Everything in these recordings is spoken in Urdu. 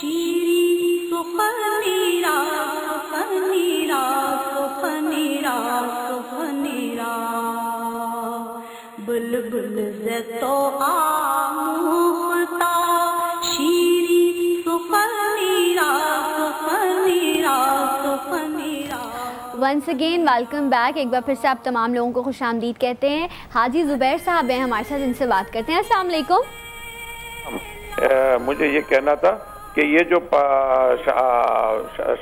شیری سخنی را سخنی را سخنی را سخنی را بلبل زتو آموختا شیری سخنی را سخنی را سخنی را. Once again welcome back. ایک بار پھر سے آپ تمام لوگوں کو خوش آمدید کہتے ہیں. حاجی زبیر صاحب ہیں ہمارے ساتھ، ان سے بات کرتے ہیں. السلام علیکم. مجھے یہ کہنا تھا کہ یہ جو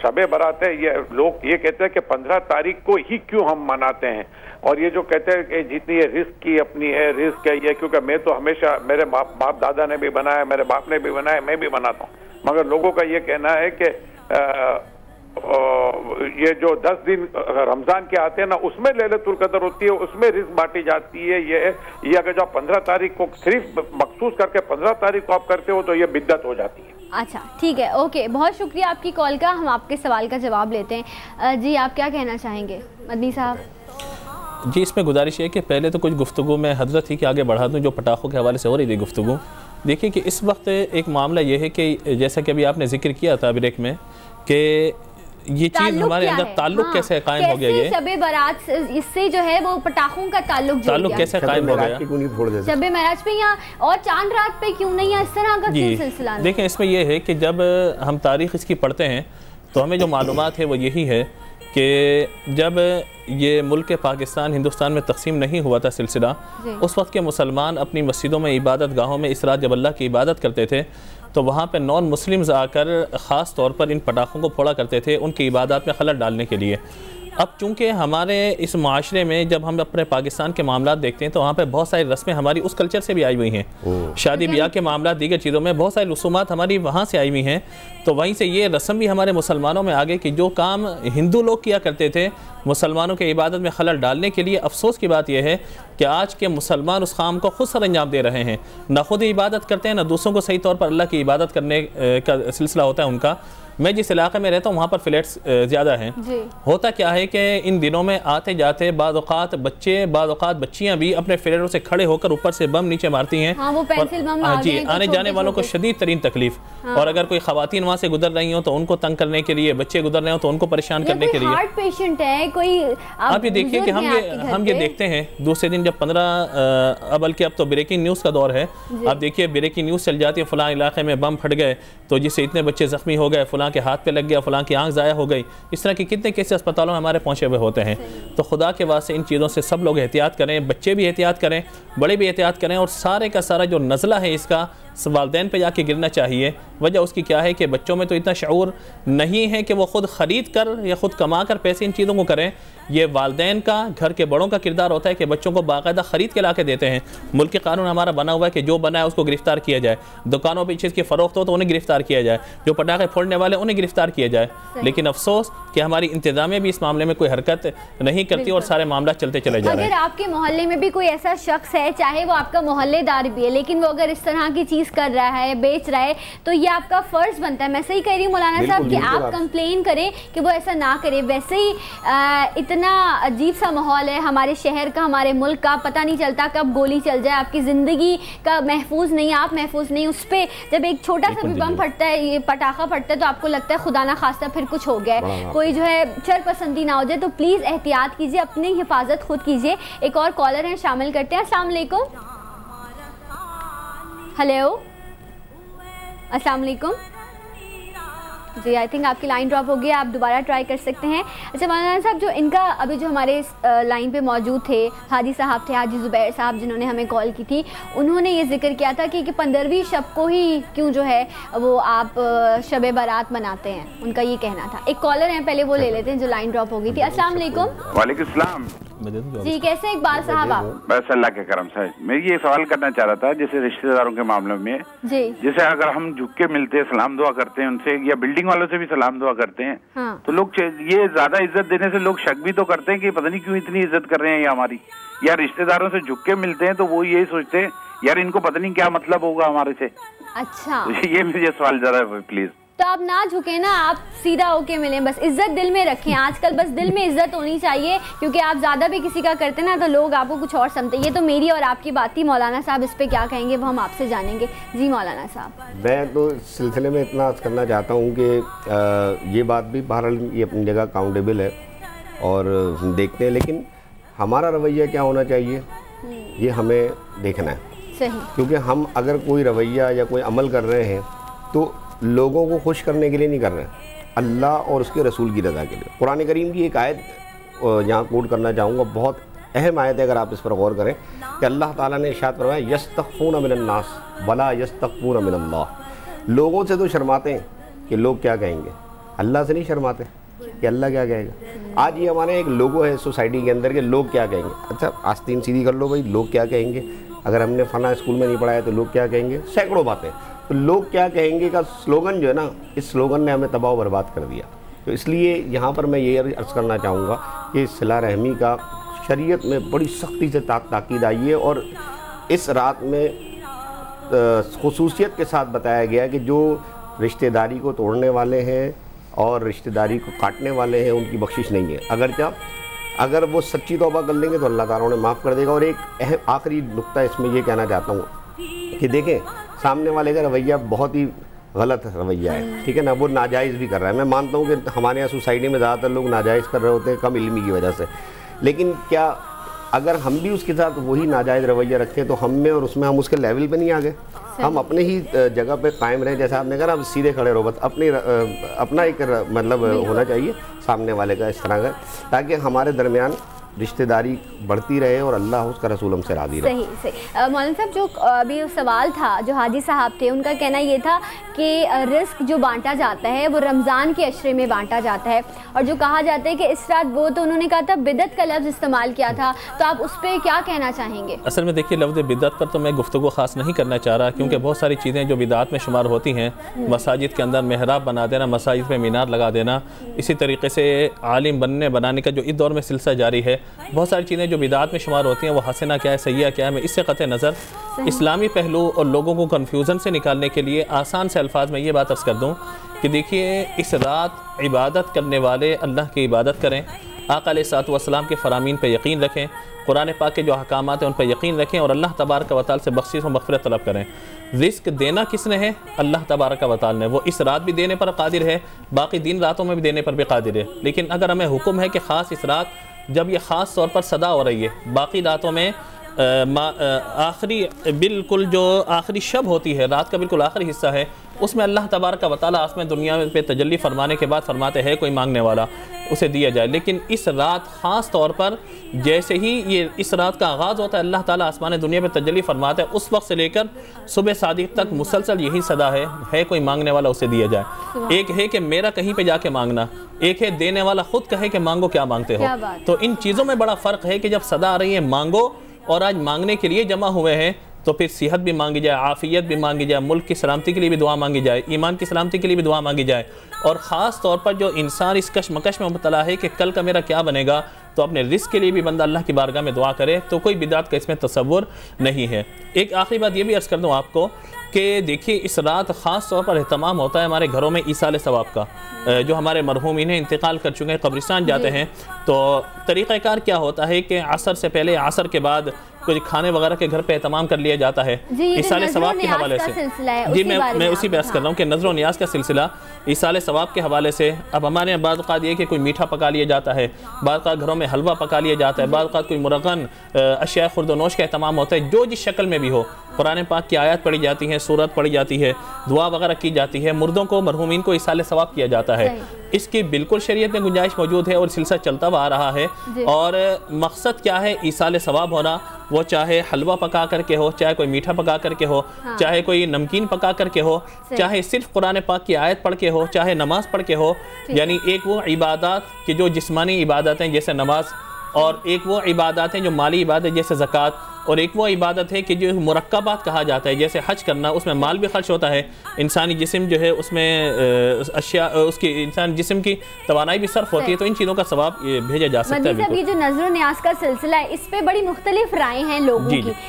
شب برات ہے، یہ لوگ یہ کہتے ہیں کہ 15 تاریخ کو ہی کیوں ہم مناتے ہیں، اور یہ جو کہتے ہیں کہ جتنی یہ رزق کی اپنی ہے، رزق ہے یہ، کیونکہ میں تو ہمیشہ میرے باپ دادا نے بھی بنایا، میرے باپ نے بھی بنایا، میں بھی بناتا ہوں، مگر لوگوں کا یہ کہنا ہے کہ یہ جو 10 دن رمضان کے آتے ہیں نا، اس میں لیلۃ القدر ہوتی ہے، اس میں رزق بانٹی جاتی ہے. یہ اگر جو 15 تاریخ کو صرف مخصوص کر کے 15 تاریخ کو آپ کرتے ہو تو یہ بدعت ہو جاتی ہے. اچھا ٹھیک ہے، اوکے، بہت شکریہ آپ کی کال کا. ہم آپ کے سوال کا جواب لیتے ہیں. جی آپ کیا کہنا چاہیں گے مدنی صاحب؟ جی اس میں گزارش ہے کہ پہلے تو کچھ گفتگو میں حضرت ہی کہ آگے بڑھا دوں جو پٹاخوں کے حوالے سے ہو رہی تھی گفتگو. دیکھیے کہ اس وقت ایک معاملہ یہ ہے کہ جیسا کہ ابھی آپ نے ذکر کیا تھا بریک میں کہ یہ چیز ہمارے اندر تعلق کیسے قائم ہو گیا، یہ شب برات اس سے جو ہے وہ پٹاخوں کا تعلق کیسے قائم ہو گیا شب معراج پہ یا اور چاند رات پہ کیوں نہیں، اس طرح کا کیوں سلسلہ؟ دیکھیں اس میں یہ ہے کہ جب ہم تاریخ اس کی پڑھتے ہیں تو ہمیں جو معلومات ہے وہ یہی ہے کہ جب یہ ملک پاکستان ہندوستان میں تقسیم نہیں ہوا تھا سلسلہ، اس وقت کے مسلمان اپنی مسجدوں میں عبادت گاہوں میں اس رات جب اللہ کی عبادت کرتے تھے تو وہاں پہ نان مسلمز آ کر خاص طور پر ان پٹاخوں کو پھوڑا کرتے تھے ان کی عبادات میں خلل ڈالنے کے لیے. اب چونکہ ہمارے اس معاشرے میں جب ہم اپنے پاکستان کے معاملات دیکھتے ہیں تو وہاں پہ بہت ساری رسمیں ہماری اس کلچر سے بھی آئی ہوئی ہیں، شادی بیاہ کے معاملات دیگر چیزوں میں بہت ساری رسومات ہماری وہاں سے آئی ہوئی ہیں. تو وہیں سے یہ رسم بھی ہمارے مسلمانوں میں آگے کہ جو کام ہندو لوگ کیا کرتے تھے مسلمانوں کے عبادت میں خلل ڈالنے کے لیے، افسوس کی بات یہ ہے کہ آج کے مسلمان اس کام کو خود سر انجام دے رہے ہیں. نہ خود عبادت کرتے ہیں، نہ دوسروں کو صحیح طور پر اللہ کی عبادت کرنے کا سلسلہ ہوتا ہے ان کا. میں جس علاقے میں رہتا ہوں وہاں پر فلیٹس زیادہ ہیں. ہوتا کیا ہے کہ ان دنوں میں آتے جاتے بعض اوقات بچے بعض اوقات بچیاں بھی اپنے فلیٹوں سے کھڑے ہو کر اوپر سے بم نیچے مارتی ہیں. جی آنے جانے والوں کو شدید ترین تکلیف. اور اگر کوئی خواتین وہاں سے گزر رہی ہوں تو ان کو تنگ کرنے کے لیے، بچے گزر رہے ہوں تو ان کو پریشان کرنے کے لیے. ہارٹ پیشنٹ ہے کوئی، آپ یہ دیکھیے کہ ہم یہ دیکھتے ہیں دوسرے دن جب 15 بلکہ اب تو بریکنگ نیوز کا دور ہے، آپ دیکھیے بریکنگ نیوز چل جاتی ہے فلاں علاقے میں بم پھٹ گئے تو جس سے اتنے بچے زخمی ہو گئے، فلاں کے ہاتھ پہ لگ گیا، فلاں کی آنکھ ضائع ہو گئی. اس طرح کے کتنے کیسے اسپتالوں میں ہمارے پہنچے ہوئے ہوتے ہیں. تو خدا کے واسطے ان چیزوں سے سب لوگ احتیاط کریں، بچے بھی احتیاط کریں، بڑے بھی احتیاط کریں. اور سارے کا سارا جو نزلہ ہے اس کا والدین پہ جا کے گرنا چاہیے. وجہ اس کی کیا ہے کہ بچوں میں تو اتنا شعور نہیں ہے کہ وہ خود خرید کر یا خود کما کر پیسے ان چیزوں کو کریں. یہ والدین کا، گھر کے بڑوں کا کردار ہوتا ہے کہ بچوں کو باقاعدہ خرید کے لا کے دیتے ہیں. ملکی قانون ہمارا بنا ہوا ہے کہ جو بنا ہے اس کو گرفتار کیا جائے. دکانوں پہ چیز کی فروخت ہو تو انہیں گرفتار کیا جائے، جو پٹاخے پھوڑنے والے انہیں گرفتار کیا جائے. لیکن افسوس کہ ہماری انتظامیہ بھی اس معاملے میں کوئی حرکت نہیں کرتی اور سارے معاملات چلتے چلے جا رہے ہیں. اگر آپ کے محلے میں بھی کوئی ایسا شخص ہے، چاہے وہ آپ کا محلے دار بھی ہے، لیکن وہ اگر اس طرح کی چیز کر رہا ہے، بیچ رہا ہے، تو یہ آپ کا فرض بنتا ہے. میں صحیح کہہ رہی ہوں مولانا صاحب کہ آپ کمپلین کریں کہ وہ ایسا نہ کرے. ویسے ہی اتنا عجیب سا ماحول ہے ہمارے شہر کا، ہمارے ملک کا، پتہ نہیں چلتا کب گولی چل جائے. آپ کی زندگی کا محفوظ نہیں، آپ محفوظ نہیں. اس پہ جب ایک چھوٹا سا بھی بم پھٹتا ہے، یہ پٹاخہ پھٹتا ہے، تو آپ کو لگتا ہے خدا نہ خواستہ پھر کچھ ہو گیا ہے، کوئی جو ہے چر پسندی نہ ہو جائے. تو پلیز احتیاط کیجیے، اپنی حفاظت خود کیجیے. ایک اور کالر ہیں، شامل کرتے ہیں. السلام علیکم. ہیلو، السلام علیکم. جی آئی تھنک آپ کی لائن ڈراپ ہو گئی، آپ دوبارہ ٹرائی کر سکتے ہیں. اچھا مولانا صاحب، جو ان کا ابھی جو ہمارے لائن پہ موجود تھے حاجی صاحب تھے، حاجی زبیر صاحب جنہوں نے ہمیں کال کی تھی، انہوں نے یہ ذکر کیا تھا کہ 15ویں شب کو ہی کیوں جو ہے وہ آپ شب برات مناتے ہیں. ان کا یہ کہنا تھا. ایک کالر ہیں، پہلے وہ لے لیتے ہیں جو لائن ڈراپ ہو گئی تھی. السلام علیکم. وعلیکم السلام. جی کیسے اقبال صاحب آپ؟ بس اللہ کے کرم سے. میں یہ سوال کرنا چاہ رہا تھا جیسے رشتہ داروں کے معاملے میں، جیسے اگر ہم جھک کے ملتے سلام دعا کرتے ہیں ان سے، یا بلڈنگ والوں سے بھی سلام دعا کرتے ہیں، تو لوگ یہ زیادہ عزت دینے سے لوگ شک بھی تو کرتے ہیں کہ پتہ نہیں کیوں اتنی عزت کر رہے ہیں یہ ہماری. یا رشتہ داروں سے جھک کے ملتے ہیں تو وہ یہی سوچتے ہیں یار ان کو پتہ نہیں کیا مطلب ہوگا ہمارے سے. اچھا یہ مجھے سوال ذرا پلیز. تو آپ نہ جھکیں نا, آپ سیدھا ہو کے ملیں, بس عزت دل میں رکھیں. آج کل بس دل میں عزت ہونی چاہیے, کیونکہ آپ زیادہ بھی کسی کا کرتے نا تو لوگ آپ کو کچھ اور سمجھتے ہیں. یہ تو میری اور آپ کی بات تھی. مولانا صاحب اس پہ کیا کہیں گے وہ ہم آپ سے جانیں گے. جی مولانا صاحب. میں تو اس سلسلے میں اتنا عرض کرنا چاہتا ہوں کہ یہ بات بھی بہرحال یہ اپنی جگہ کاؤنٹیبل ہے اور دیکھتے ہیں, لیکن ہمارا رویہ کیا ہونا چاہیے یہ ہمیں دیکھنا ہے. صحیح. کیونکہ ہم اگر کوئی رویہ یا کوئی عمل کر رہے ہیں تو لوگوں کو خوش کرنے کے لیے نہیں کر رہے ہیں, اللہ اور اس کے رسول کی رضا کے لیے. قرآن کریم کی ایک آیت یہاں کوٹ کرنا چاہوں گا, بہت اہم آیت ہے اگر آپ اس پر غور کریں, کہ اللہ تعالیٰ نے ارشاد فرمایا یستخفون من الناس ولا یستخفون من اللہ. لوگوں سے تو شرماتے ہیں کہ لوگ کیا کہیں گے, اللہ سے نہیں شرماتے کہ اللہ کیا کہے گا. آج یہ ہمارے ایک لوگو ہے سوسائٹی کے اندر کہ لوگ کیا کہیں گے. اچھا آستین سیدھی کر لو بھائی, لوگ کیا کہیں گے, اگر ہم نے فلاں اسکول میں نہیں پڑھایا تو لوگ کیا کہیں گے, سینکڑوں باتیں. تو لوگ کیا کہیں گے کا سلوگن جو ہے نا, اس سلوگن نے ہمیں تباہ و برباد کر دیا. تو اس لیے یہاں پر میں یہ عرض کرنا چاہوں گا کہ صلہ رحمی کا شریعت میں بڑی سختی سے تاکید آئی ہے, اور اس رات میں خصوصیت کے ساتھ بتایا گیا کہ جو رشتہ داری کو توڑنے والے ہیں اور رشتہ داری کو کاٹنے والے ہیں ان کی بخشش نہیں ہے. اگرچہ اگر وہ سچی توبہ کر لیں گے تو اللہ تعالیٰ انہیں معاف کر دے گا. اور ایک اہم آخری نقطہ اس میں یہ کہنا چاہتا ہوں کہ دیکھیں سامنے والے کا رویہ بہت ہی غلط رویہ ہے, ٹھیک ہے نا, وہ ناجائز بھی کر رہا ہے. میں مانتا ہوں کہ ہمارے یہاں سوسائٹی میں زیادہ تر لوگ ناجائز کر رہے ہوتے ہیں کم علمی کی وجہ سے, لیکن کیا اگر ہم بھی اس کے ساتھ وہی ناجائز رویہ رکھیں تو ہم میں اور اس میں ہم اس کے لیول پہ نہیں آ گئے. ہم اپنے ہی جگہ پہ قائم رہیں, جیسا آپ نے کہا اب سیدھے کھڑے رہو, بس اپنا ایک مطلب ہونا چاہیے سامنے والے کا اس طرح کا, تاکہ ہمارے درمیان رشتہ داری بڑھتی رہے اور اللہ اس کا رسول ہم سے راضی رہے. صحیح. مولانا صاحب جو ابھی سوال تھا جو حاجی صاحب تھے ان کا کہنا یہ تھا کہ رزق جو بانٹا جاتا ہے وہ رمضان کے عشرے میں بانٹا جاتا ہے, اور جو کہا جاتا ہے کہ اس رات وہ, تو انہوں نے کہا تھا بدعت کا لفظ استعمال کیا تھا, تو آپ اس پہ کیا کہنا چاہیں گے؟ اصل میں دیکھیے لفظ بدعت پر تو میں گفتگو خاص نہیں کرنا چاہ رہا, کیونکہ بہت ساری چیزیں جو بدعت میں شمار ہوتی ہیں, مساجد کے اندر محراب بنا دینا, مساجد پہ مینار لگا دینا, اسی طریقے سے عالم بنانے کا جو اس دور میں سلسلہ جاری ہے, بہت ساری چیزیں جو بدعات میں شمار ہوتی ہیں وہ حسنہ کیا ہے, سیئہ کیا ہے. میں اس سے قطع نظر اسلامی پہلو اور لوگوں کو کنفیوژن سے نکالنے کے لیے آسان سے الفاظ میں یہ بات عرض کر دوں کہ دیکھیے اس رات عبادت کرنے والے اللہ کی عبادت کریں, آقا علیہ الصلوۃ والسلام کے فرامین پہ یقین رکھیں, قرآن پاک کے جو احکامات ہیں ان پہ یقین رکھیں, اور اللہ تبارک و تعالی سے بخشش و مغفرت طلب کریں. رزق دینا کس نے ہے؟ اللہ تبارک و تعالی نے. وہ اس رات بھی دینے پر قادر ہے, باقی دن راتوں میں بھی دینے پر بھی قادر ہے. لیکن اگر ہمیں حکم ہے کہ خاص اس رات, جب یہ خاص طور پر صدا ہو رہی ہے, باقی راتوں میں آخری بالکل جو آخری شب ہوتی ہے, رات کا بالکل آخری حصہ ہے, اس میں اللہ تبارک و تعالیٰ آسمان دنیا پہ تجلی فرمانے کے بعد فرماتے ہیں کوئی مانگنے والا اسے دیا جائے. لیکن اس رات خاص طور پر جیسے ہی یہ اس رات کا آغاز ہوتا ہے, اللہ تعالیٰ آسمان دنیا پہ تجلی فرماتا ہے, اس وقت سے لے کر صبح صادق تک مسلسل یہی صدا ہے کوئی مانگنے والا اسے دیا جائے. ایک ہے کہ میرا کہیں پہ جا کے مانگنا, ایک ہے دینے والا خود کہے کہ مانگو کیا مانگتے ہو. تو ان چیزوں میں بڑا فرق ہے کہ جب صدا آ رہی ہے مانگو, اور آج مانگنے کے لیے جمع ہوئے ہیں, تو پھر صحت بھی مانگی جائے, عافیت بھی مانگی جائے, ملک کی سلامتی کے لیے بھی دعا مانگی جائے, ایمان کی سلامتی کے لیے بھی دعا مانگی جائے. اور خاص طور پر جو انسان اس کشمکش میں مبتلا ہے کہ کل کا میرا کیا بنے گا, تو اپنے رزق کے لیے بھی بندہ اللہ کی بارگاہ میں دعا کرے, تو کوئی بدعت کا اس میں تصور نہیں ہے. ایک آخری بات یہ بھی عرض کر دوں آپ کو کہ دیکھیے اس رات خاص طور پر اہتمام ہوتا ہے ہمارے گھروں میں ایصال ثواب کا. جو ہمارے مرحومین انتقال کر چکے ہیں, قبرستان جاتے ہیں, تو طریقہ کار کیا ہوتا ہے کہ عصر سے پہلے, عصر کے بعد کچھ کھانے وغیرہ کے گھر پہ اہتمام کر لیا جاتا ہے ایصال ثواب کے حوالے سے. جی میں اسی پہ عرض کر رہا ہوں کہ نظر و نیاز کا سلسلہ ایصال ثواب کے حوالے سے. اب ہمارے یہاں بعض اوقات یہ کہ کوئی میٹھا پکا لیا جاتا ہے, بعض اوقات گھروں میں حلوہ پکا لیا جاتا ہے, بعض اوقات کوئی مرغن اشیاء خورد و نوش کا اہتمام ہوتا ہے. جو جس شکل میں بھی ہو, قرآن پاک کی آیات پڑھی جاتی ہیں, سورت پڑھی جاتی ہے, دعا وغیرہ کی جاتی ہے, مردوں کو مرحومین کو ایصال ثواب کیا جاتا ہے. اس کی بالکل شریعت میں گنجائش موجود ہے اور سلسلہ چلتا ہوا آ رہا ہے. اور مقصد کیا ہے ایصال ثواب ہونا, وہ چاہے حلوہ پکا کر کے ہو, چاہے کوئی میٹھا پکا کر کے ہو, چاہے کوئی نمکین پکا کر کے ہو, چاہے صرف قرآن پاک کی آیت پڑھ کے ہو, چاہے نماز پڑھ کے ہو. یعنی ایک وہ عبادات کہ جو جسمانی عبادت ہیں جیسے نماز, اور ایک وہ عبادات ہیں جو مالی عبادت جیسے زکوٰۃ, اور ایک وہ عبادت ہے کہ جو مرکبات کہا جاتا ہے جیسے حج کرنا, اس میں مال بھی خرچ ہوتا ہے, انسانی جسم جو ہے اس میں اشیاء, اس کی انسان جسم کی توانائی بھی صرف ہوتی ہے, تو ان چیزوں کا ثواب بھیجا جا سکتا ہے. یہ جو نظر و نیاز کا سلسلہ ہے اس پہ بڑی مختلف رائے ہیں لوگوں کی,